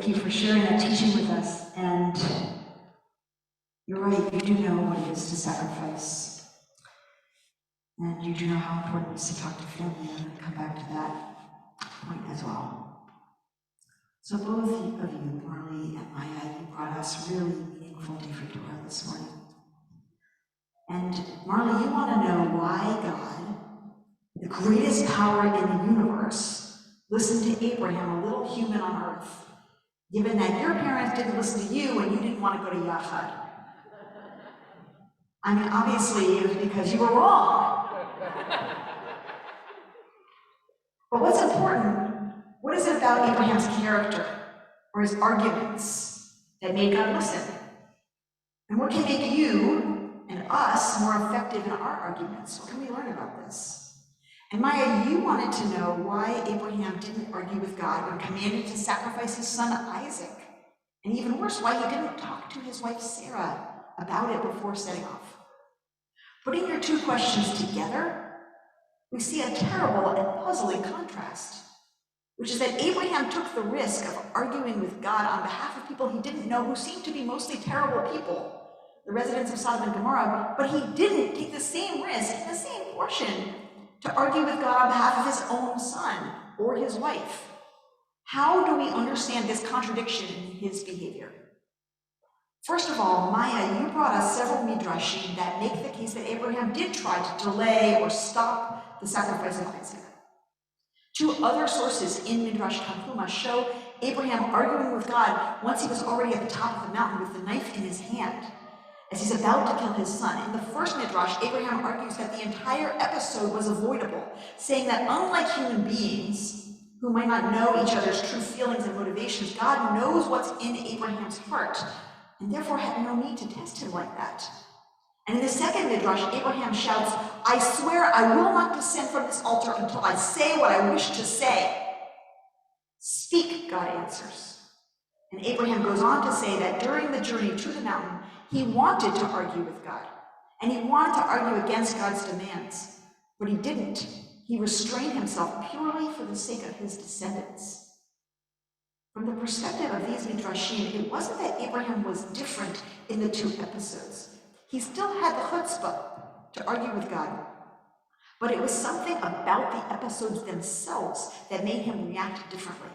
Thank you for sharing that teaching with us. And you're right, you do know what it is to sacrifice. And you do know how important it is to talk to family. I'm going to come back to that point as well. So both of you, Marley and Maya, you brought us really meaningful different Torah this morning. And Marley, you want to know why God, the greatest power in the universe, listened to Abraham, a little human on earth, given that your parents didn't listen to you and you didn't want to go to Yachad. I mean, obviously it was because you were wrong. But what's important, what is it about Abraham's character or his arguments that made God listen? And what can make you and us more effective in our arguments? What can we learn about this? And Maya, you wanted to know why Abraham didn't argue with God when commanded to sacrifice his son Isaac. And even worse, why he didn't talk to his wife Sarah about it before setting off. Putting your two questions together, we see a terrible and puzzling contrast, which is that Abraham took the risk of arguing with God on behalf of people he didn't know who seemed to be mostly terrible people, the residents of Sodom and Gomorrah, but he didn't take the same risk in the same portion to argue with God on behalf of his own son or his wife. How do we understand this contradiction in his behavior? First of all, Maya, you brought us several midrashim that make the case that Abraham did try to delay or stop the sacrifice of Isaac. Two other sources in Midrash Tanhuma show Abraham arguing with God once he was already at the top of the mountain with the knife in his hand, as he's about to kill his son. In the first Midrash, Abraham argues that the entire episode was avoidable, saying that unlike human beings, who might not know each other's true feelings and motivations, God knows what's in Abraham's heart, and therefore had no need to test him like that. And in the second Midrash, Abraham shouts, "I swear I will not descend from this altar until I say what I wish to say." "Speak," God answers. And Abraham goes on to say that during the journey to the mountain, he wanted to argue with God, and he wanted to argue against God's demands, but he didn't. He restrained himself purely for the sake of his descendants. From the perspective of these midrashim, it wasn't that Abraham was different in the two episodes. He still had the chutzpah to argue with God, but it was something about the episodes themselves that made him react differently.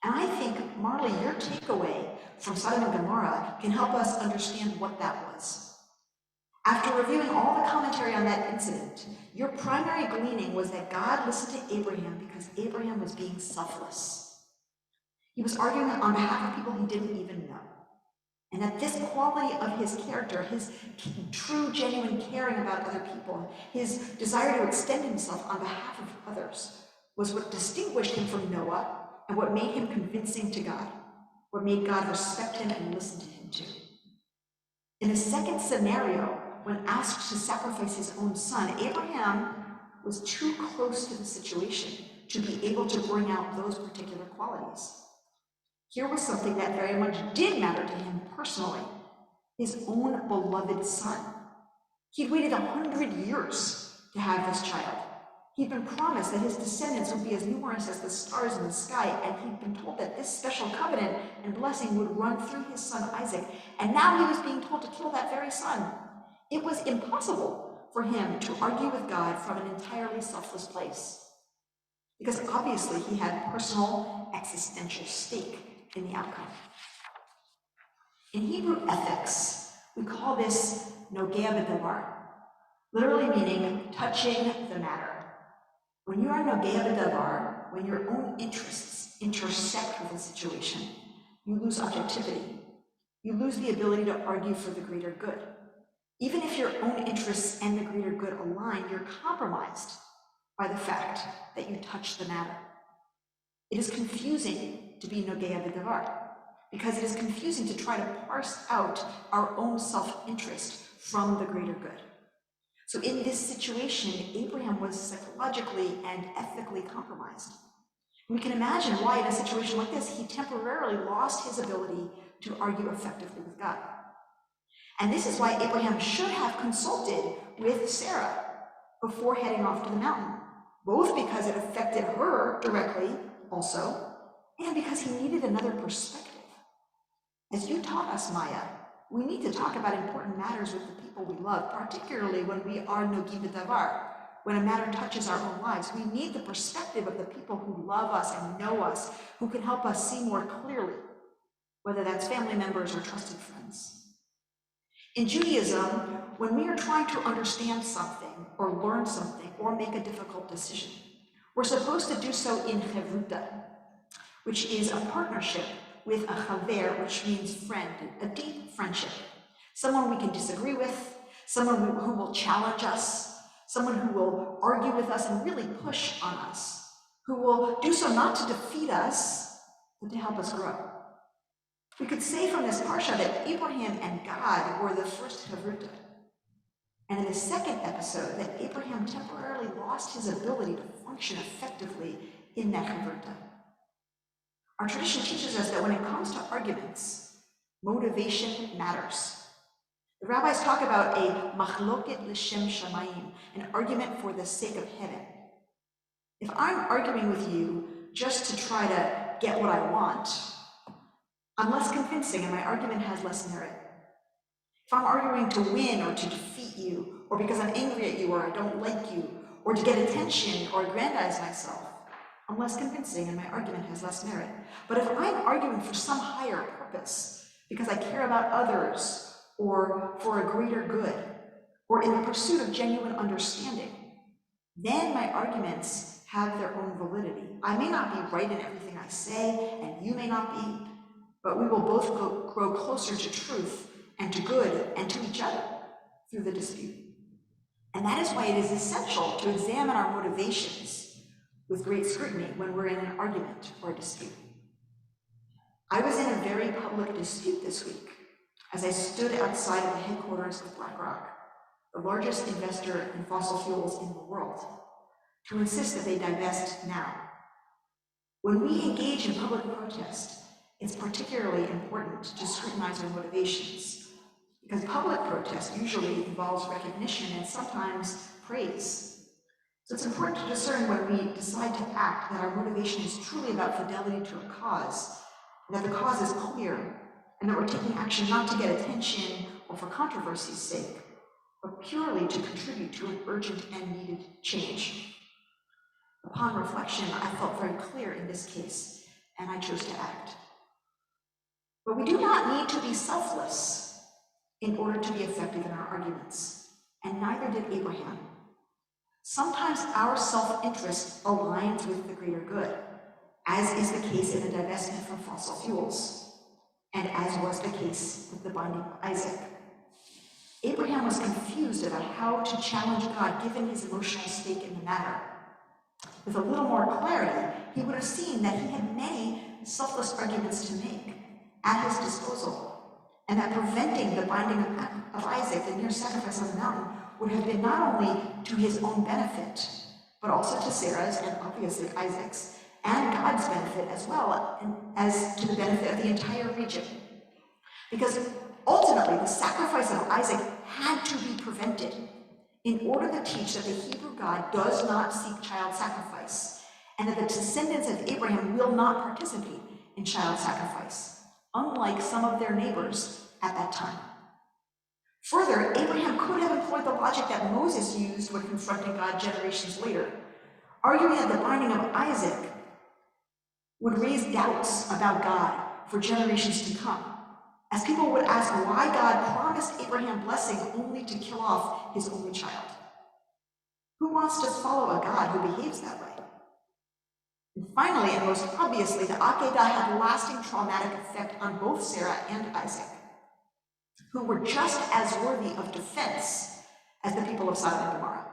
And I think, Marley, your takeaway from Sodom and Gomorrah can help us understand what that was. After reviewing all the commentary on that incident, your primary gleaning was that God listened to Abraham because Abraham was being selfless. He was arguing on behalf of people he didn't even know. And that this quality of his character, his true, genuine caring about other people, his desire to extend himself on behalf of others, was what distinguished him from Noah and what made him convincing to God, what made God respect him and listen to him too. In the second scenario, when asked to sacrifice his own son, Abraham was too close to the situation to be able to bring out those particular qualities. Here was something that very much did matter to him personally, his own beloved son. He'd waited 100 years to have this child. He'd been promised that his descendants would be as numerous as the stars in the sky, and he'd been told that this special covenant and blessing would run through his son Isaac, and now he was being told to kill that very son. It was impossible for him to argue with God from an entirely selfless place, because obviously he had personal existential stake in the outcome. In Hebrew ethics, we call this nogea b'davar, literally meaning touching the matter. When you are nogea b'davar, when your own interests intersect with a situation, you lose objectivity. You lose the ability to argue for the greater good. Even if your own interests and the greater good align, you're compromised by the fact that you touch the matter. It is confusing to be nogea b'davar, because it is confusing to try to parse out our own self-interest from the greater good. So in this situation, Abraham was psychologically and ethically compromised. We can imagine why in a situation like this, he temporarily lost his ability to argue effectively with God. And this is why Abraham should have consulted with Sarah before heading off to the mountain, both because it affected her directly also, and because he needed another perspective. As you taught us, Maya, we need to talk about important matters with the people we love, particularly when we are nogim b'davar, when a matter touches our own lives. We need the perspective of the people who love us and know us, who can help us see more clearly, whether that's family members or trusted friends. In Judaism, when we are trying to understand something or learn something or make a difficult decision, we're supposed to do so in chavruta, which is a partnership with a chaver, which means friend, a deep friendship. Someone we can disagree with, someone who will challenge us, someone who will argue with us and really push on us, who will do so not to defeat us, but to help us grow. We could say from this parsha that Abraham and God were the first chavruta. And in the second episode, that Abraham temporarily lost his ability to function effectively in that chavruta. Our tradition teaches us that when it comes to arguments, motivation matters. The rabbis talk about a machloket l'shem shamayim, an argument for the sake of heaven. If I'm arguing with you just to try to get what I want, I'm less convincing and my argument has less merit. If I'm arguing to win or to defeat you, or because I'm angry at you or I don't like you, or to get attention or aggrandize myself, I'm less convincing and my argument has less merit. But if I'm arguing for some higher purpose, because I care about others, or for a greater good, or in the pursuit of genuine understanding, then my arguments have their own validity. I may not be right in everything I say, and you may not be, but we will both grow closer to truth and to good and to each other through the dispute. And that is why it is essential to examine our motivations with great scrutiny when we're in an argument or a dispute. I was in a very public dispute this week as I stood outside of the headquarters of BlackRock, the largest investor in fossil fuels in the world, to insist that they divest now. When we engage in public protest, it's particularly important to scrutinize our motivations, because public protest usually involves recognition and sometimes praise. So it's important to discern when we decide to act that our motivation is truly about fidelity to a cause, that the cause is clear, and that we're taking action not to get attention or for controversy's sake, but purely to contribute to an urgent and needed change. Upon reflection, I felt very clear in this case, and I chose to act. But we do not need to be selfless in order to be effective in our arguments, and neither did Abraham. Sometimes our self-interest aligns with the greater good, as is the case in the divestment from fossil fuels, and as was the case with the binding of Isaac. Abraham was confused about how to challenge God given his emotional stake in the matter. With a little more clarity, he would have seen that he had many selfless arguments to make at his disposal, and that preventing the binding of Isaac, the near sacrifice on the mountain, would have been not only to his own benefit, but also to Sarah's and obviously Isaac's, and God's benefit as well, and as to the benefit of the entire region. Because ultimately, the sacrifice of Isaac had to be prevented in order to teach that the Hebrew God does not seek child sacrifice, and that the descendants of Abraham will not participate in child sacrifice, unlike some of their neighbors at that time. Further, Abraham could have employed the logic that Moses used when confronting God generations later, arguing that the binding of Isaac would raise doubts about God for generations to come, as people would ask why God promised Abraham blessing only to kill off his only child. Who wants to follow a God who behaves that way? And finally, and most obviously, the Akedah had a lasting traumatic effect on both Sarah and Isaac, who were just as worthy of defense as the people of Sodom and Gomorrah.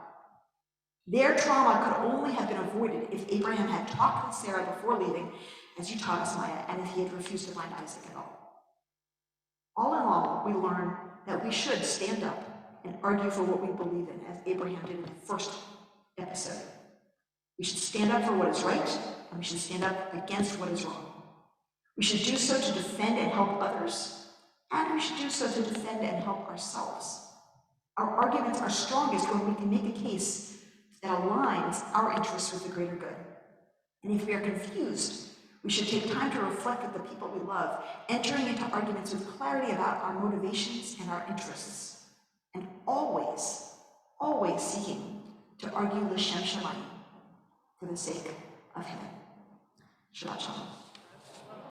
Their trauma could only have been avoided if Abraham had talked with Sarah before leaving, as you taught us, Maya, and if he had refused to bind Isaac at all. All in all, we learn that we should stand up and argue for what we believe in, as Abraham did in the first episode. We should stand up for what is right, and we should stand up against what is wrong. We should do so to defend and help others, and we should do so to defend and help ourselves. Our arguments are strongest when we can make a case that aligns our interests with the greater good. And if we are confused, we We should take time to reflect with the people we love, entering into arguments with clarity about our motivations and our interests, and always, always seeking to argue l'shem shamayim, for the sake of heaven. Shabbat shalom.